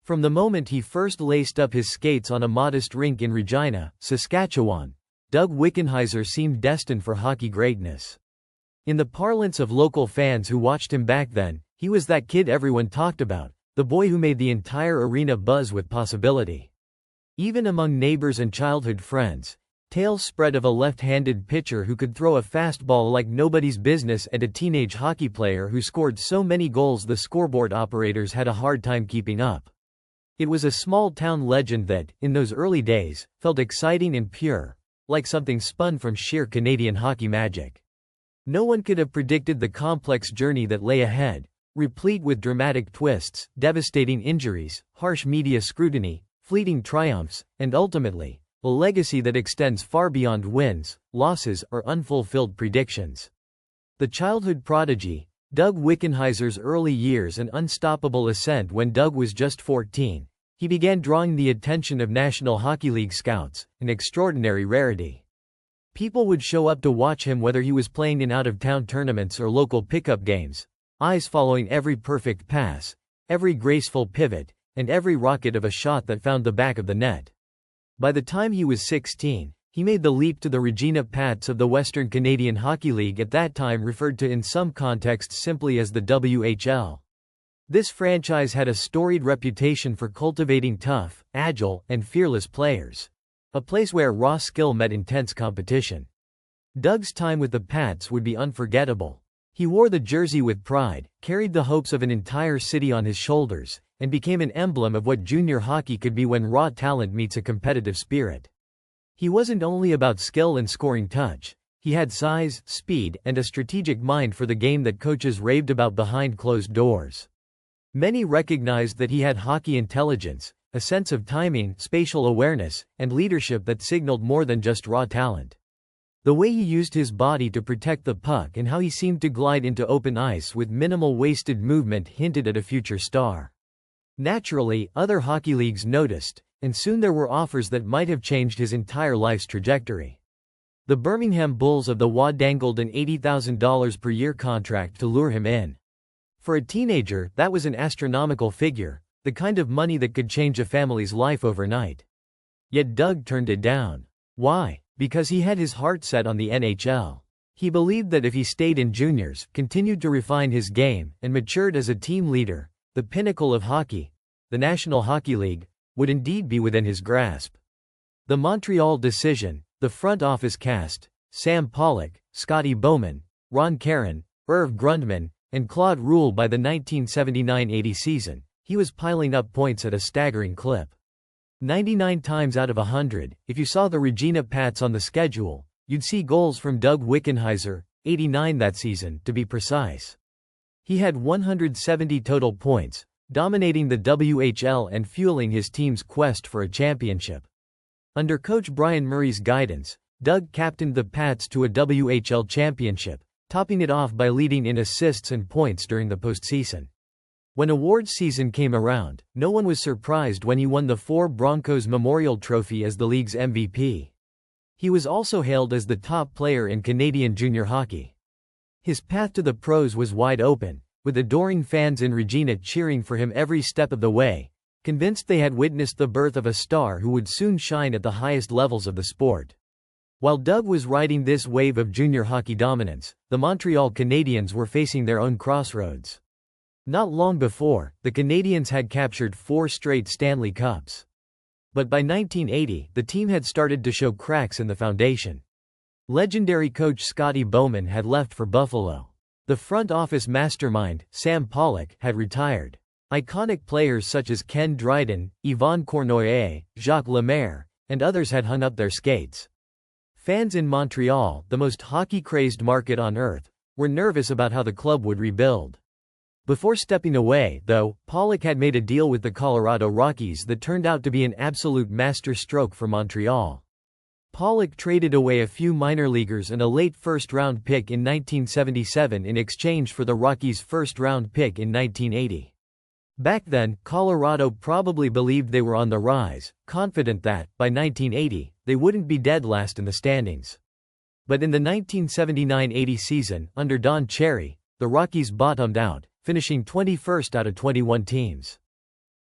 From the moment he first laced up his skates on a modest rink in Regina, Saskatchewan, Doug Wickenheiser seemed destined for hockey greatness. In the parlance of local fans who watched him back then, he was that kid everyone talked about, the boy who made the entire arena buzz with possibility. Even among neighbors and childhood friends, tales spread of a left-handed pitcher who could throw a fastball like nobody's business and a teenage hockey player who scored so many goals the scoreboard operators had a hard time keeping up. It was a small-town legend that, in those early days, felt exciting and pure, like something spun from sheer Canadian hockey magic. No one could have predicted the complex journey that lay ahead, replete with dramatic twists, devastating injuries, harsh media scrutiny, fleeting triumphs, and ultimately, a legacy that extends far beyond wins, losses, or unfulfilled predictions. The childhood prodigy, Doug Wickenheiser's early years and unstoppable ascent. When Doug was just 14, he began drawing the attention of National Hockey League scouts, an extraordinary rarity. People would show up to watch him whether he was playing in out-of-town tournaments or local pickup games, eyes following every perfect pass, every graceful pivot, and every rocket of a shot that found the back of the net. By the time he was 16, he made the leap to the Regina Pats of the Western Canadian Hockey League, at that time referred to in some contexts simply as the WHL. This franchise had a storied reputation for cultivating tough, agile, and fearless players. A place where raw skill met intense competition. Doug's time with the Pats would be unforgettable. He wore the jersey with pride, carried the hopes of an entire city on his shoulders, and became an emblem of what junior hockey could be when raw talent meets a competitive spirit. He wasn't only about skill and scoring touch. He had size, speed, and a strategic mind for the game that coaches raved about behind closed doors. Many recognized that he had hockey intelligence, a sense of timing, spatial awareness, and leadership that signaled more than just raw talent. The way he used his body to protect the puck and how he seemed to glide into open ice with minimal wasted movement hinted at a future star. Naturally, other hockey leagues noticed, and soon there were offers that might have changed his entire life's trajectory. The Birmingham Bulls of the WHA dangled an $80,000 per year contract to lure him in. For a teenager, that was an astronomical figure, the kind of money that could change a family's life overnight. Yet Doug turned it down. Why? Because he had his heart set on the NHL. He believed that if he stayed in juniors, continued to refine his game, and matured as a team leader, the pinnacle of hockey, the National Hockey League, would indeed be within his grasp. The Montreal decision, the front office cast, Sam Pollock, Scotty Bowman, Ron Caron, Irv Grundman, and Claude Rule. By the 1979-80 season, he was piling up points at a staggering clip. 99 times out of 100, if you saw the Regina Pats on the schedule, you'd see goals from Doug Wickenheiser, 89 that season, to be precise. He had 170 total points, dominating the WHL and fueling his team's quest for a championship. Under coach Brian Murray's guidance, Doug captained the Pats to a WHL championship, topping it off by leading in assists and points during the postseason. When awards season came around, no one was surprised when he won the 4 Broncos Memorial Trophy as the league's MVP. He was also hailed as the top player in Canadian junior hockey. His path to the pros was wide open, with adoring fans in Regina cheering for him every step of the way, convinced they had witnessed the birth of a star who would soon shine at the highest levels of the sport. While Doug was riding this wave of junior hockey dominance, the Montreal Canadiens were facing their own crossroads. Not long before, the Canadiens had captured 4 straight Stanley Cups. But by 1980, the team had started to show cracks in the foundation. Legendary coach Scotty Bowman had left for Buffalo. The front office mastermind, Sam Pollock, had retired. Iconic players such as Ken Dryden, Yvon Cournoyer, Jacques Lemaire, and others had hung up their skates. Fans in Montreal, the most hockey-crazed market on earth, were nervous about how the club would rebuild. Before stepping away, though, Pollock had made a deal with the Colorado Rockies that turned out to be an absolute masterstroke for Montreal. Pollock traded away a few minor leaguers and a late first-round pick in 1977 in exchange for the Rockies' first-round pick in 1980. Back then, Colorado probably believed they were on the rise, confident that, by 1980, they wouldn't be dead last in the standings. But in the 1979-80 season, under Don Cherry, the Rockies bottomed out, finishing 21st out of 21 teams.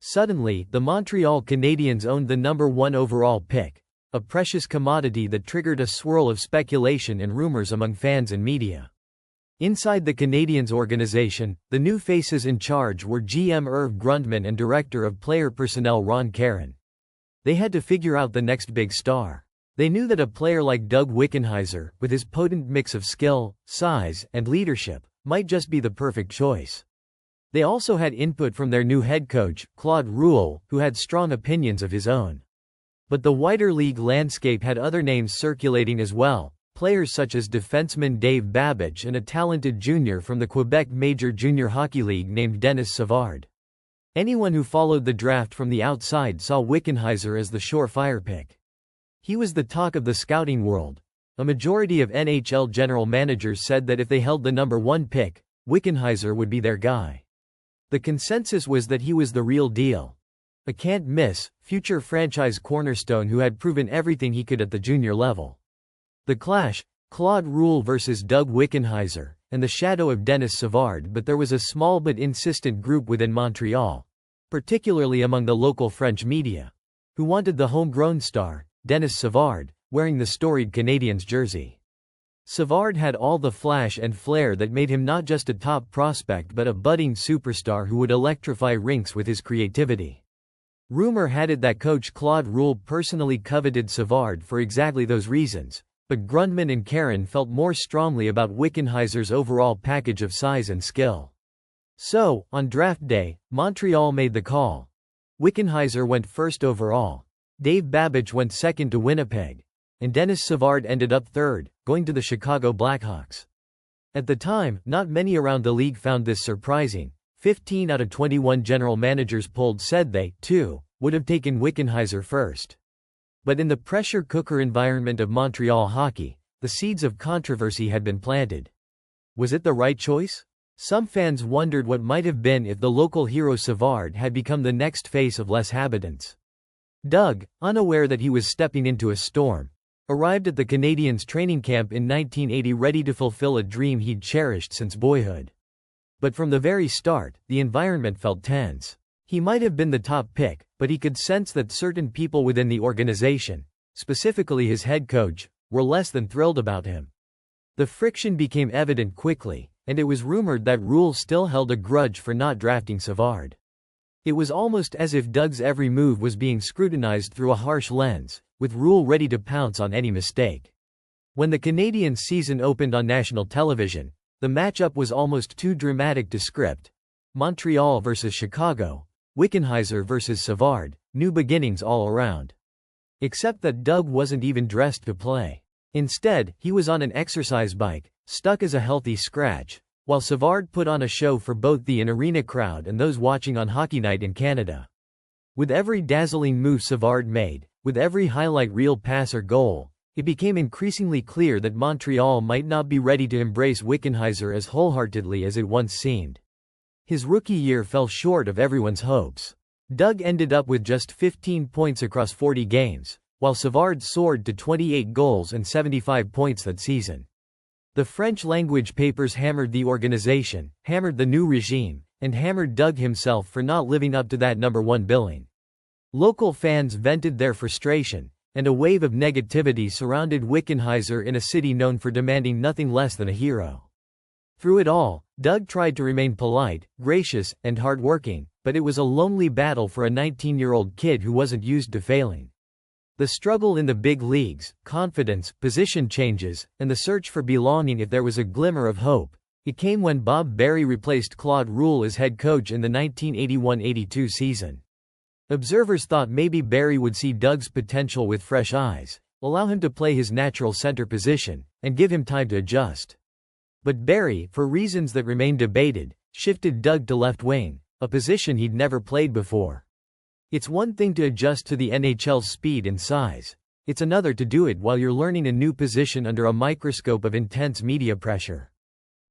Suddenly, the Montreal Canadiens owned the number 1 overall pick, a precious commodity that triggered a swirl of speculation and rumors among fans and media. Inside the Canadiens organization, the new faces in charge were GM Irv Grundman and Director of Player Personnel Ron Caron. They had to figure out the next big star. They knew that a player like Doug Wickenheiser, with his potent mix of skill, size, and leadership, might just be the perfect choice. They also had input from their new head coach, Claude Ruel, who had strong opinions of his own. But the wider league landscape had other names circulating as well, players such as defenseman Dave Babbage and a talented junior from the Quebec Major Junior Hockey League named Denis Savard. Anyone who followed the draft from the outside saw Wickenheiser as the surefire pick. He was the talk of the scouting world. A majority of NHL general managers said that if they held the number 1 pick, Wickenheiser would be their guy. The consensus was that he was the real deal. A can't-miss, future franchise cornerstone who had proven everything he could at the junior level. The clash, Claude Ruel versus Doug Wickenheiser, and the shadow of Denis Savard, but there was a small but insistent group within Montreal, particularly among the local French media, who wanted the homegrown star, Denis Savard, wearing the storied Canadiens jersey. Savard had all the flash and flair that made him not just a top prospect but a budding superstar who would electrify rinks with his creativity. Rumor had it that coach Claude Ruel personally coveted Savard for exactly those reasons, but Grundman and Caron felt more strongly about Wickenheiser's overall package of size and skill. So, on draft day, Montreal made the call. Wickenheiser went first overall. Dave Babbage went second to Winnipeg, and Denis Savard ended up third, going to the Chicago Blackhawks. At the time, not many around the league found this surprising. 15 out of 21 general managers polled said they, too, would have taken Wickenheiser first. But in the pressure cooker environment of Montreal hockey, the seeds of controversy had been planted. Was it the right choice? Some fans wondered what might have been if the local hero Savard had become the next face of Les Habitants. Doug, unaware that he was stepping into a storm, arrived at the Canadiens training camp in 1980 ready to fulfill a dream he'd cherished since boyhood. But from the very start, the environment felt tense. He might have been the top pick, but he could sense that certain people within the organization, specifically his head coach, were less than thrilled about him. The friction became evident quickly, and it was rumored that Ruel still held a grudge for not drafting Savard. It was almost as if Doug's every move was being scrutinized through a harsh lens, with Ruel ready to pounce on any mistake. When the Canadiens season opened on national television, the matchup was almost too dramatic to script. Montreal versus Chicago, Wickenheiser versus Savard, new beginnings all around. Except that Doug wasn't even dressed to play. Instead, he was on an exercise bike, stuck as a healthy scratch, while Savard put on a show for both the in-arena crowd and those watching on Hockey Night in Canada. With every dazzling move Savard made, with every highlight reel pass or goal, it became increasingly clear that Montreal might not be ready to embrace Wickenheiser as wholeheartedly as it once seemed. His rookie year fell short of everyone's hopes. Doug ended up with just 15 points across 40 games, while Savard soared to 28 goals and 75 points that season. The French-language papers hammered the organization, hammered the new regime, and hammered Doug himself for not living up to that number 1 billing. Local fans vented their frustration, and a wave of negativity surrounded Wickenheiser in a city known for demanding nothing less than a hero. Through it all, Doug tried to remain polite, gracious, and hardworking, but it was a lonely battle for a 19-year-old kid who wasn't used to failing. The struggle in the big leagues, confidence, position changes, and the search for belonging, if there was a glimmer of hope, it came when Bob Barry replaced Claude Ruel as head coach in the 1981-82 season. Observers thought maybe Barry would see Doug's potential with fresh eyes, allow him to play his natural center position, and give him time to adjust. But Barry, for reasons that remain debated, shifted Doug to left wing, a position he'd never played before. It's one thing to adjust to the NHL's speed and size. It's another to do it while you're learning a new position under a microscope of intense media pressure.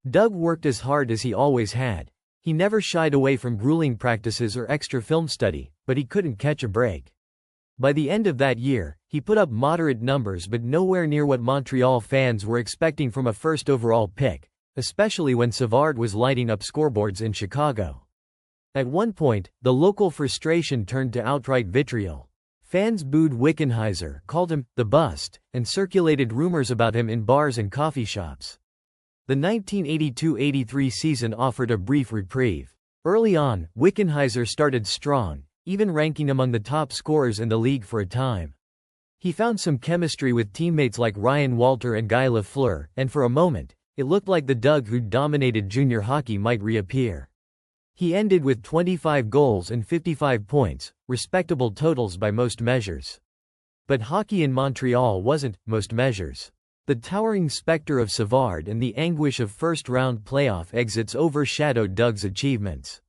Doug worked as hard as he always had. He never shied away from grueling practices or extra film study, but he couldn't catch a break. By the end of that year, he put up moderate numbers but nowhere near what Montreal fans were expecting from a first overall pick, especially when Savard was lighting up scoreboards in Chicago. At one point, the local frustration turned to outright vitriol. Fans booed Wickenheiser, called him the bust, and circulated rumors about him in bars and coffee shops. The 1982-83 season offered a brief reprieve. Early on, Wickenheiser started strong, even ranking among the top scorers in the league for a time. He found some chemistry with teammates like Ryan Walter and Guy Lafleur, and for a moment, it looked like the Doug who dominated junior hockey might reappear. He ended with 25 goals and 55 points, respectable totals by most measures. But hockey in Montreal wasn't most measures. The towering specter of Savard and the anguish of first-round playoff exits overshadowed Doug's achievements.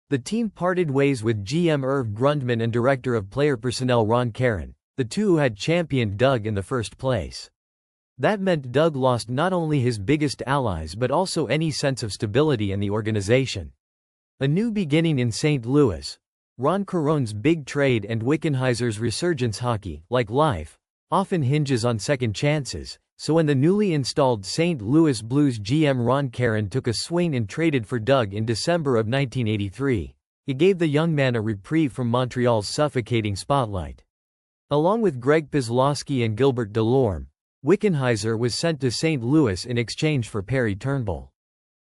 The team parted ways with GM Irv Grundman and Director of Player Personnel Ron Caron, the two who had championed Doug in the first place. That meant Doug lost not only his biggest allies but also any sense of stability in the organization. A new beginning in St. Louis. Ron Caron's big trade and Wickenheiser's resurgence. Hockey, like life, often hinges on second chances, so when the newly installed St. Louis Blues GM Ron Caron took a swing and traded for Doug in December of 1983, it gave the young man a reprieve from Montreal's suffocating spotlight. Along with Greg Pizlowski and Gilbert Delorme, Wickenheiser was sent to St. Louis in exchange for Perry Turnbull.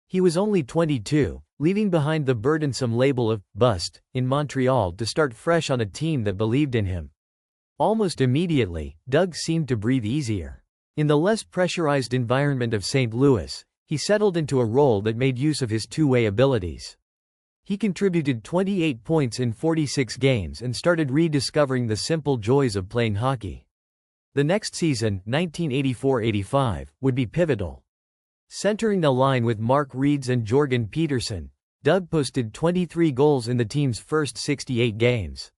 He was only 22, leaving behind the burdensome label of bust in Montreal to start fresh on a team that believed in him. Almost immediately, Doug seemed to breathe easier. In the less pressurized environment of St. Louis, he settled into a role that made use of his two-way abilities. He contributed 28 points in 46 games and started rediscovering the simple joys of playing hockey. The next season, 1984-85, would be pivotal. Centering the line with Mark Reeds and Jorgen Peterson, Doug posted 23 goals in the team's first 68 games.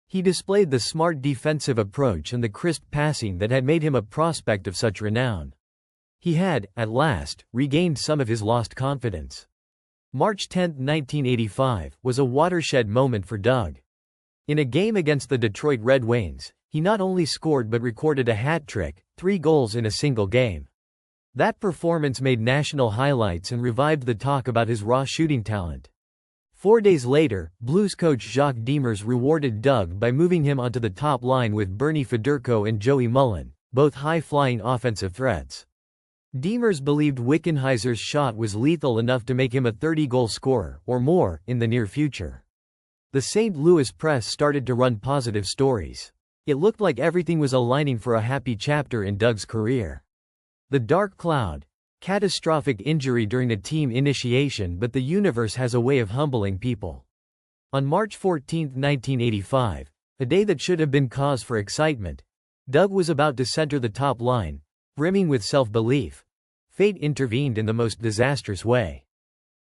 He displayed the smart defensive approach and the crisp passing that had made him a prospect of such renown. He had, at last, regained some of his lost confidence. March 10, 1985, was a watershed moment for Doug. In a game against the Detroit Red Wings, he not only scored but recorded a hat trick, 3 goals in a single game. That performance made national highlights and revived the talk about his raw shooting talent. 4 days later, Blues coach Jacques Demers rewarded Doug by moving him onto the top line with Bernie Federko and Joey Mullen, both high-flying offensive threats. Demers believed Wickenheiser's shot was lethal enough to make him a 30-goal scorer, or more, in the near future. The St. Louis press started to run positive stories. It looked like everything was aligning for a happy chapter in Doug's career. The dark cloud. Catastrophic injury during the team initiation, but the universe has a way of humbling people. On March 14, 1985, a day that should have been cause for excitement, Doug was about to center the top line, brimming with self-belief. Fate intervened in the most disastrous way.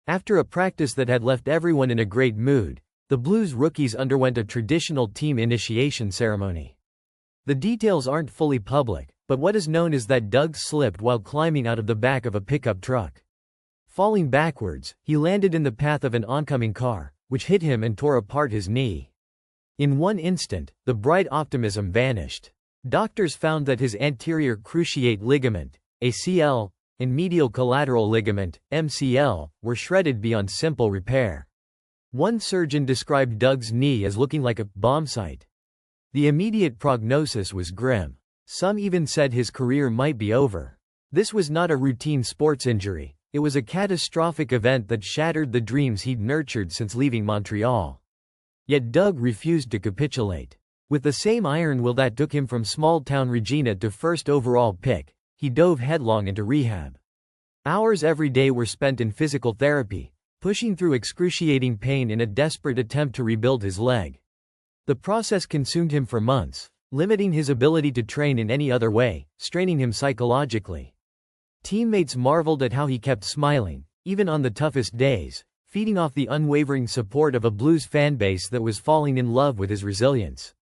After a practice that had left everyone in a great mood, the Blues rookies underwent a traditional team initiation ceremony. The details aren't fully public, but what is known is that Doug slipped while climbing out of the back of a pickup truck. Falling backwards, he landed in the path of an oncoming car, which hit him and tore apart his knee. In one instant, the bright optimism vanished. Doctors found that his anterior cruciate ligament, ACL, and medial collateral ligament, MCL, were shredded beyond simple repair. One surgeon described Doug's knee as looking like a bomb site. The immediate prognosis was grim. Some even said his career might be over. This was not a routine sports injury, it was a catastrophic event that shattered the dreams he'd nurtured since leaving Montreal. Yet Doug refused to capitulate. With the same iron will that took him from small-town Regina to first overall pick, he dove headlong into rehab. Hours every day were spent in physical therapy, pushing through excruciating pain in a desperate attempt to rebuild his leg. The process consumed him for months, limiting his ability to train in any other way, straining him psychologically. Teammates marveled at how he kept smiling, even on the toughest days, feeding off the unwavering support of a Blues fanbase that was falling in love with his resilience.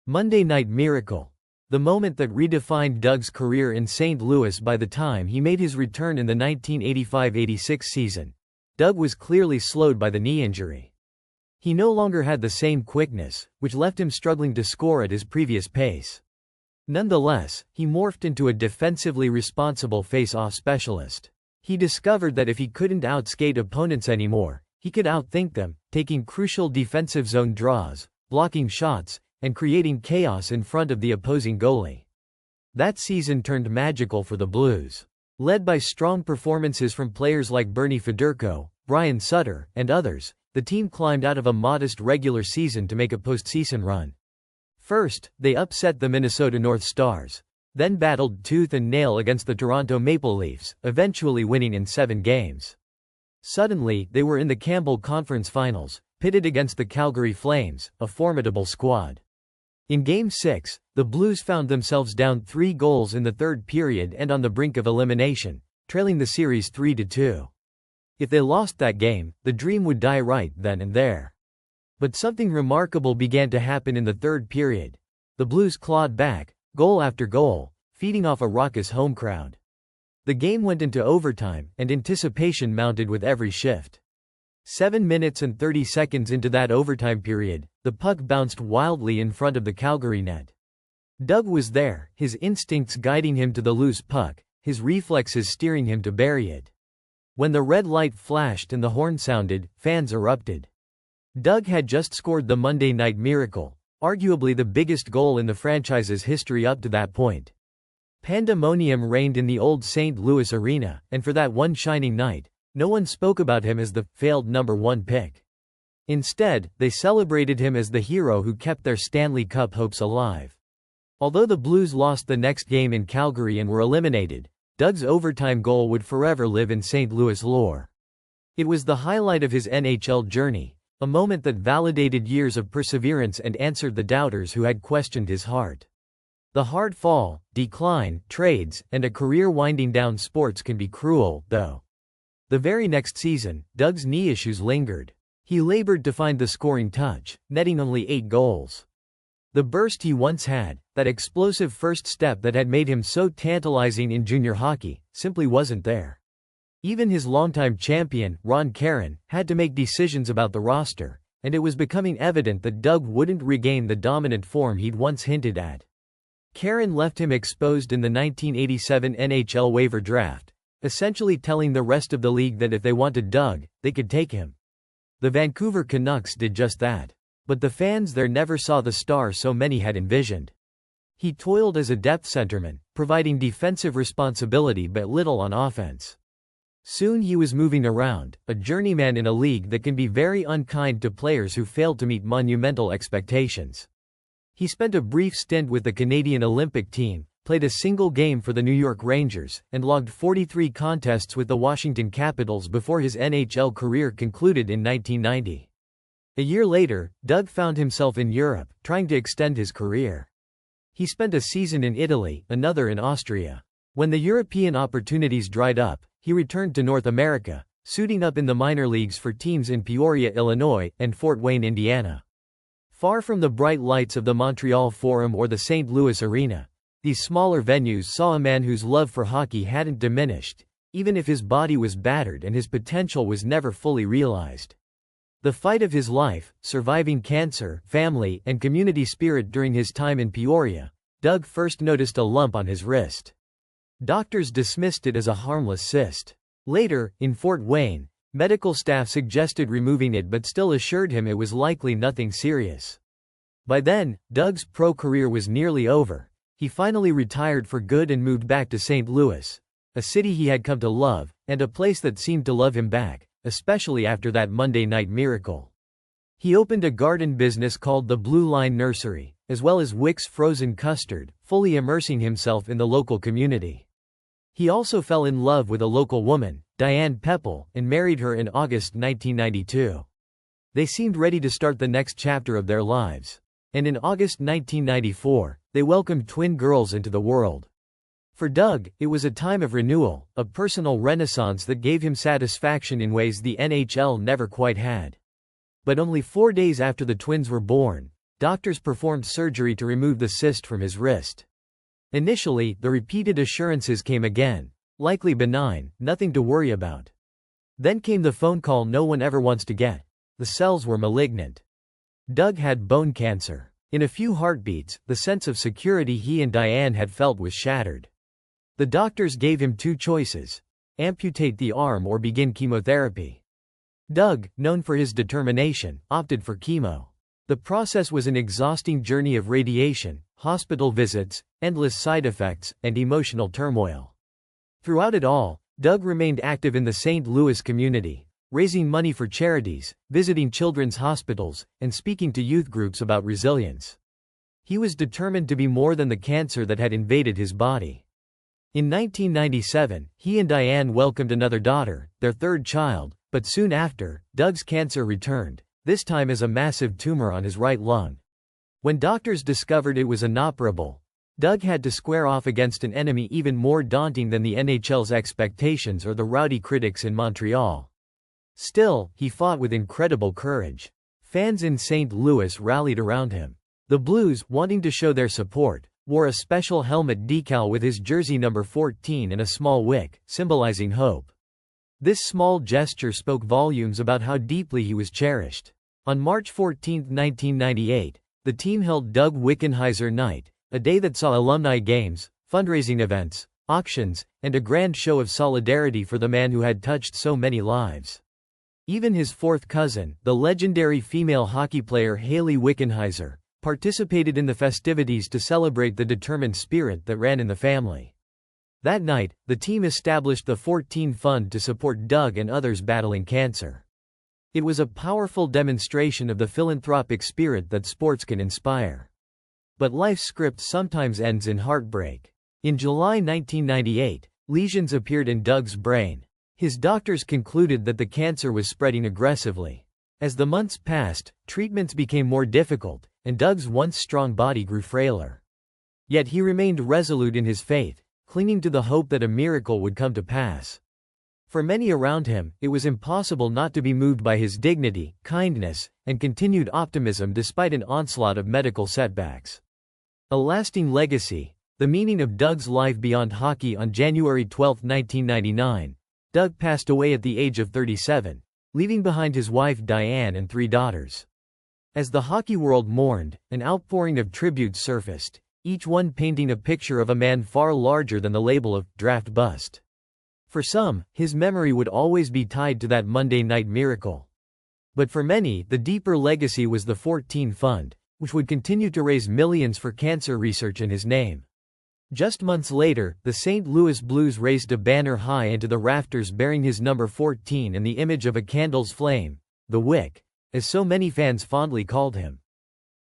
Monday Night Miracle. The moment that redefined Doug's career in St. Louis. By the time he made his return in the 1985-86 season, Doug was clearly slowed by the knee injury. He no longer had the same quickness, which left him struggling to score at his previous pace. Nonetheless, he morphed into a defensively responsible face-off specialist. He discovered that if he couldn't outskate opponents anymore, He could outthink them, taking crucial defensive zone draws, blocking shots, and creating chaos in front of the opposing goalie. That season turned magical for the Blues. Led by strong performances from players like Bernie Federko, Brian Sutter, and others, the team climbed out of a modest regular season to make a postseason run. First, they upset the Minnesota North Stars, then battled tooth and nail against the Toronto Maple Leafs, eventually winning in 7 games. Suddenly, they were in the Campbell Conference Finals, pitted against the Calgary Flames, a formidable squad. In Game 6, the Blues found themselves down 3 goals in the third period and on the brink of elimination, trailing the series 3-2. If they lost that game, the dream would die right then and there. But something remarkable began to happen in the third period. The Blues clawed back, goal after goal, feeding off a raucous home crowd. The game went into overtime, and anticipation mounted with every shift. 7 minutes and 30 seconds into that overtime period, the puck bounced wildly in front of the Calgary net. Doug was there, his instincts guiding him to the loose puck, his reflexes steering him to bury it. When the red light flashed and the horn sounded, fans erupted. Doug had just scored the Monday Night Miracle, arguably the biggest goal in the franchise's history up to that point. Pandemonium reigned in the old St. Louis arena, and for that one shining night, no one spoke about him as the failed number 1 pick. Instead, they celebrated him as the hero who kept their Stanley Cup hopes alive. Although the Blues lost the next game in Calgary and were eliminated, Doug's overtime goal would forever live in St. Louis lore. It was the highlight of his NHL journey, a moment that validated years of perseverance and answered the doubters who had questioned his heart. The hard fall, decline, trades, and a career winding down sports can be cruel, though. The very next season, Doug's knee issues lingered. He labored to find the scoring touch, netting only 8 goals. The burst he once had, that explosive first step that had made him so tantalizing in junior hockey, simply wasn't there. Even his longtime champion, Ron Caron, had to make decisions about the roster, and it was becoming evident that Doug wouldn't regain the dominant form he'd once hinted at. Caron left him exposed in the 1987 NHL waiver draft, essentially telling the rest of the league that if they wanted Doug, they could take him. The Vancouver Canucks did just that. But the fans there never saw the star so many had envisioned. He toiled as a depth centerman, providing defensive responsibility but little on offense. Soon he was moving around, a journeyman in a league that can be very unkind to players who failed to meet monumental expectations. He spent a brief stint with the Canadian Olympic team, played a single game for the New York Rangers, and logged 43 contests with the Washington Capitals before his NHL career concluded in 1990. A year later, Doug found himself in Europe, trying to extend his career. He spent a season in Italy, another in Austria. When the European opportunities dried up, he returned to North America, suiting up in the minor leagues for teams in Peoria, Illinois, and Fort Wayne, Indiana. Far from the bright lights of the Montreal Forum or the St. Louis Arena, these smaller venues saw a man whose love for hockey hadn't diminished, even if his body was battered and his potential was never fully realized. The fight of his life, surviving cancer, family, and community spirit during his time in Peoria, Doug first noticed a lump on his wrist. Doctors dismissed it as a harmless cyst. Later, in Fort Wayne, medical staff suggested removing it but still assured him it was likely nothing serious. By then, Doug's pro career was nearly over. He finally retired for good and moved back to St. Louis, a city he had come to love, and a place that seemed to love him back, especially after that Monday Night Miracle. He opened a garden business called the Blue Line Nursery, as well as Wick's Frozen Custard, fully immersing himself in the local community. He also fell in love with a local woman, Diane Pepple, and married her in August 1992. They seemed ready to start the next chapter of their lives. And in August 1994, they welcomed twin girls into the world. For Doug, it was a time of renewal, a personal renaissance that gave him satisfaction in ways the NHL never quite had. But only 4 days after the twins were born, doctors performed surgery to remove the cyst from his wrist. Initially, the repeated assurances came again. Likely benign, nothing to worry about. Then came the phone call no one ever wants to get. The cells were malignant. Doug had bone cancer. In a few heartbeats, the sense of security he and Diane had felt was shattered. The doctors gave him 2 choices: amputate the arm or begin chemotherapy. Doug, known for his determination, opted for chemo. The process was an exhausting journey of radiation, hospital visits, endless side effects, and emotional turmoil. Throughout it all, Doug remained active in the St. Louis community, raising money for charities, visiting children's hospitals, and speaking to youth groups about resilience. He was determined to be more than the cancer that had invaded his body. In 1997, he and Diane welcomed another daughter, their third child, but soon after, Doug's cancer returned, this time as a massive tumor on his right lung. When doctors discovered it was inoperable, Doug had to square off against an enemy even more daunting than the NHL's expectations or the rowdy critics in Montreal. Still, he fought with incredible courage. Fans in St. Louis rallied around him. The Blues, wanting to show their support, wore a special helmet decal with his jersey number 14 and a small wick, symbolizing hope. This small gesture spoke volumes about how deeply he was cherished. On March 14, 1998, the team held Doug Wickenheiser Night, a day that saw alumni games, fundraising events, auctions, and a grand show of solidarity for the man who had touched so many lives. Even his fourth cousin, the legendary female hockey player Hayley Wickenheiser, participated in the festivities to celebrate the determined spirit that ran in the family. That night, the team established the 14 Fund to support Doug and others battling cancer. It was a powerful demonstration of the philanthropic spirit that sports can inspire. But life's script sometimes ends in heartbreak. In July 1998, lesions appeared in Doug's brain. His doctors concluded that the cancer was spreading aggressively. As the months passed, treatments became more difficult, and Doug's once strong body grew frailer. Yet he remained resolute in his faith, clinging to the hope that a miracle would come to pass. For many around him, it was impossible not to be moved by his dignity, kindness, and continued optimism despite an onslaught of medical setbacks. A lasting legacy. The meaning of Doug's life beyond hockey. On January 12, 1999, Doug passed away at the age of 37, leaving behind his wife Diane and 3 daughters. As the hockey world mourned, an outpouring of tributes surfaced, each one painting a picture of a man far larger than the label of draft bust. For some, his memory would always be tied to that Monday night miracle. But for many, the deeper legacy was the 14 Fund, which would continue to raise millions for cancer research in his name. Just months later, the St. Louis Blues raised a banner high into the rafters bearing his number 14 and the image of a candle's flame, the wick, as so many fans fondly called him.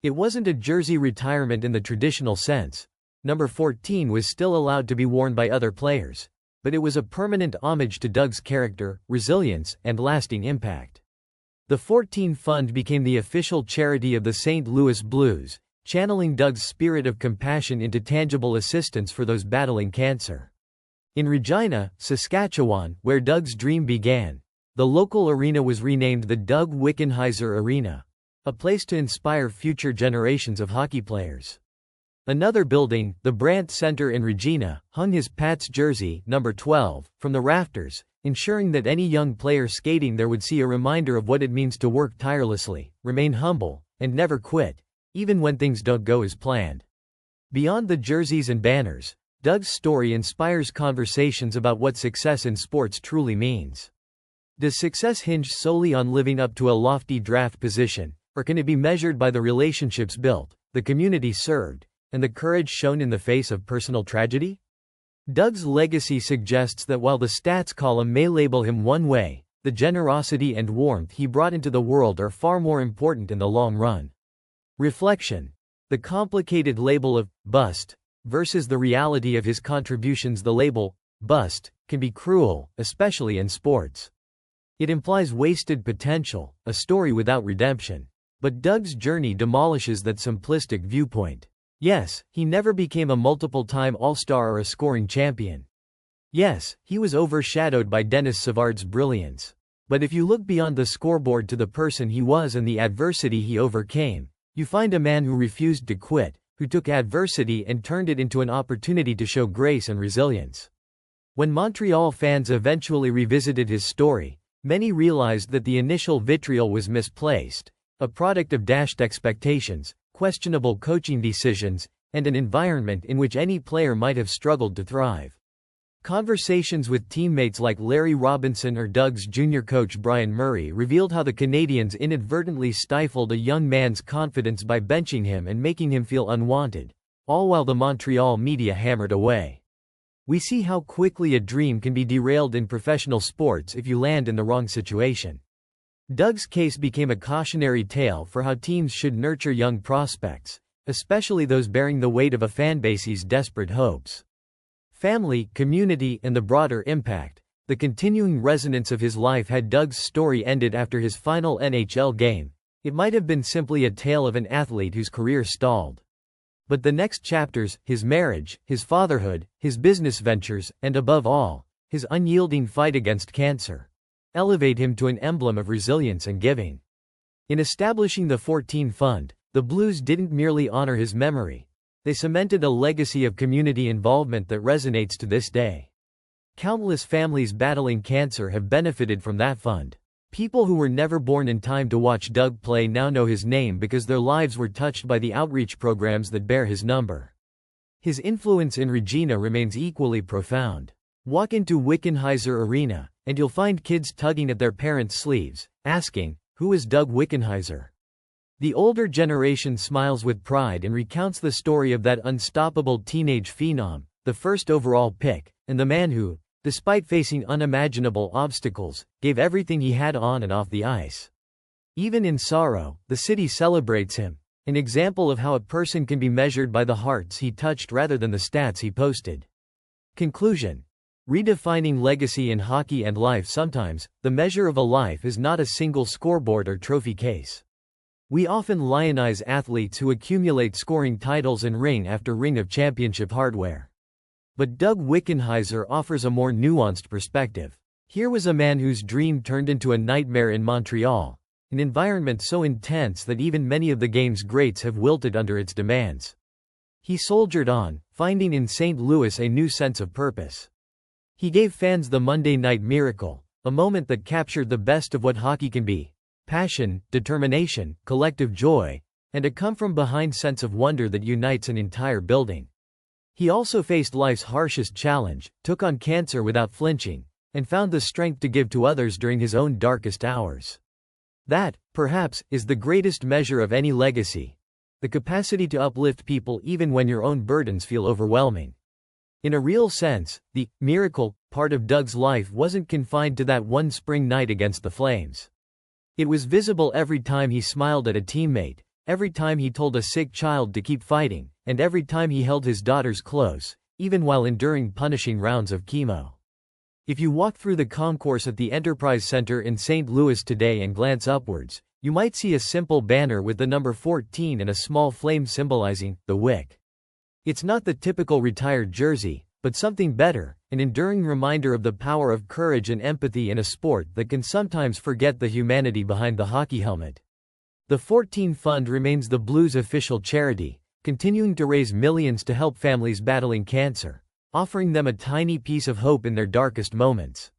It wasn't a jersey retirement in the traditional sense. Number 14 was still allowed to be worn by other players, but it was a permanent homage to Doug's character, resilience, and lasting impact. The 14 Fund became the official charity of the St. Louis Blues, channeling Doug's spirit of compassion into tangible assistance for those battling cancer. In Regina, Saskatchewan, where Doug's dream began, the local arena was renamed the Doug Wickenheiser Arena, a place to inspire future generations of hockey players. Another building, the Brandt Center in Regina, hung his Pats jersey, number 12, from the rafters, ensuring that any young player skating there would see a reminder of what it means to work tirelessly, remain humble, and never quit, even when things don't go as planned. Beyond the jerseys and banners, Doug's story inspires conversations about what success in sports truly means. Does success hinge solely on living up to a lofty draft position, or can it be measured by the relationships built, the community served, and the courage shown in the face of personal tragedy? Doug's legacy suggests that while the stats column may label him one way, the generosity and warmth he brought into the world are far more important in the long run. Reflection. The complicated label of bust versus the reality of his contributions. The label bust can be cruel, especially in sports. It implies wasted potential, a story without redemption. But Doug's journey demolishes that simplistic viewpoint. Yes, he never became a multiple-time All-Star or a scoring champion. Yes, he was overshadowed by Denis Savard's brilliance. But if you look beyond the scoreboard to the person he was and the adversity he overcame, you find a man who refused to quit, who took adversity and turned it into an opportunity to show grace and resilience. When Montreal fans eventually revisited his story, many realized that the initial vitriol was misplaced, a product of dashed expectations, questionable coaching decisions, and an environment in which any player might have struggled to thrive. Conversations with teammates like Larry Robinson or Doug's junior coach Brian Murray revealed how the Canadians inadvertently stifled a young man's confidence by benching him and making him feel unwanted, all while the Montreal media hammered away. We see how quickly a dream can be derailed in professional sports if you land in the wrong situation. Doug's case became a cautionary tale for how teams should nurture young prospects, especially those bearing the weight of a fanbase's desperate hopes. Family, community, and the broader impact, the continuing resonance of his life. Had Doug's story ended after his final NHL game, it might have been simply a tale of an athlete whose career stalled. But the next chapters, his marriage, his fatherhood, his business ventures, and above all, his unyielding fight against cancer, elevate him to an emblem of resilience and giving. In establishing the 14 Fund, the Blues didn't merely honor his memory. They cemented a legacy of community involvement that resonates to this day. Countless families battling cancer have benefited from that fund. People who were never born in time to watch Doug play now know his name because their lives were touched by the outreach programs that bear his number. His influence in Regina remains equally profound. Walk into Wickenheiser Arena, and you'll find kids tugging at their parents' sleeves, asking, "Who is Doug Wickenheiser?" The older generation smiles with pride and recounts the story of that unstoppable teenage phenom, the first overall pick, and the man who, despite facing unimaginable obstacles, gave everything he had on and off the ice. Even in sorrow, the city celebrates him, an example of how a person can be measured by the hearts he touched rather than the stats he posted. Conclusion: redefining legacy in hockey and life. Sometimes, the measure of a life is not a single scoreboard or trophy case. We often lionize athletes who accumulate scoring titles and ring after ring of championship hardware. But Doug Wickenheiser offers a more nuanced perspective. Here was a man whose dream turned into a nightmare in Montreal, an environment so intense that even many of the game's greats have wilted under its demands. He soldiered on, finding in St. Louis a new sense of purpose. He gave fans the Monday Night Miracle, a moment that captured the best of what hockey can be: passion, determination, collective joy, and a come-from-behind sense of wonder that unites an entire building. He also faced life's harshest challenge, took on cancer without flinching, and found the strength to give to others during his own darkest hours. That, perhaps, is the greatest measure of any legacy: the capacity to uplift people even when your own burdens feel overwhelming. In a real sense, the miracle part of Doug's life wasn't confined to that one spring night against the Flames. It was visible every time he smiled at a teammate, every time he told a sick child to keep fighting, and every time he held his daughters close, even while enduring punishing rounds of chemo. If you walk through the concourse at the Enterprise Center in St. Louis today and glance upwards, you might see a simple banner with the number 14 and a small flame symbolizing the Wick. It's not the typical retired jersey, but something better, an enduring reminder of the power of courage and empathy in a sport that can sometimes forget the humanity behind the hockey helmet. The 14 Fund remains the Blues' official charity, continuing to raise millions to help families battling cancer, offering them a tiny piece of hope in their darkest moments.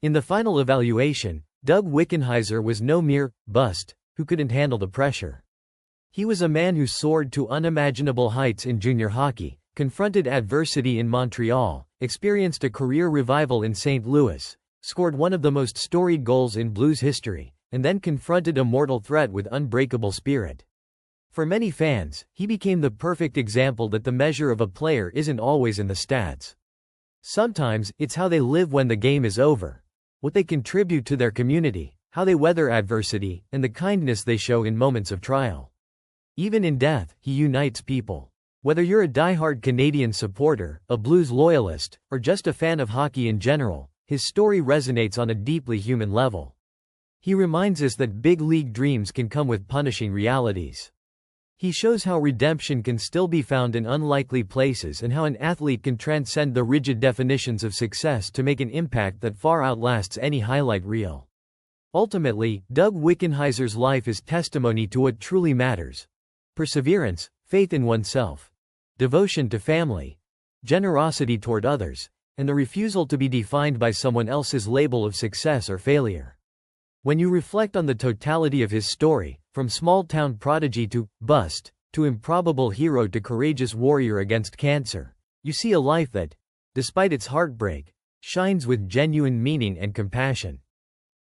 In the final evaluation, Doug Wickenheiser was no mere bust who couldn't handle the pressure. He was a man who soared to unimaginable heights in junior hockey, confronted adversity in Montreal, experienced a career revival in St. Louis, scored one of the most storied goals in Blues history, and then confronted a mortal threat with unbreakable spirit. For many fans, he became the perfect example that the measure of a player isn't always in the stats. Sometimes, it's how they live when the game is over, what they contribute to their community, how they weather adversity, and the kindness they show in moments of trial. Even in death, he unites people. Whether you're a diehard Canadian supporter, a Blues loyalist, or just a fan of hockey in general, his story resonates on a deeply human level. He reminds us that big league dreams can come with punishing realities. He shows how redemption can still be found in unlikely places and how an athlete can transcend the rigid definitions of success to make an impact that far outlasts any highlight reel. Ultimately, Doug Wickenheiser's life is testimony to what truly matters: perseverance, faith in oneself, devotion to family, generosity toward others, and the refusal to be defined by someone else's label of success or failure. When you reflect on the totality of his story, from small-town prodigy to bust, to improbable hero to courageous warrior against cancer, you see a life that, despite its heartbreak, shines with genuine meaning and compassion.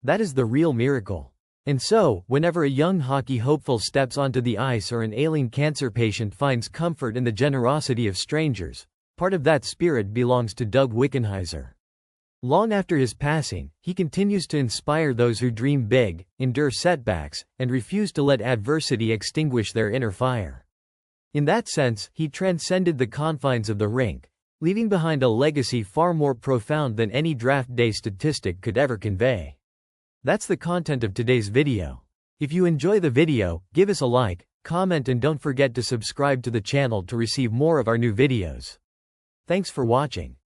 That is the real miracle. And so, whenever a young hockey hopeful steps onto the ice or an ailing cancer patient finds comfort in the generosity of strangers, part of that spirit belongs to Doug Wickenheiser. Long after his passing, he continues to inspire those who dream big, endure setbacks, and refuse to let adversity extinguish their inner fire. In that sense, he transcended the confines of the rink, leaving behind a legacy far more profound than any draft day statistic could ever convey. That's the content of today's video. If you enjoy the video, give us a like, comment, and don't forget to subscribe to the channel to receive more of our new videos. Thanks for watching.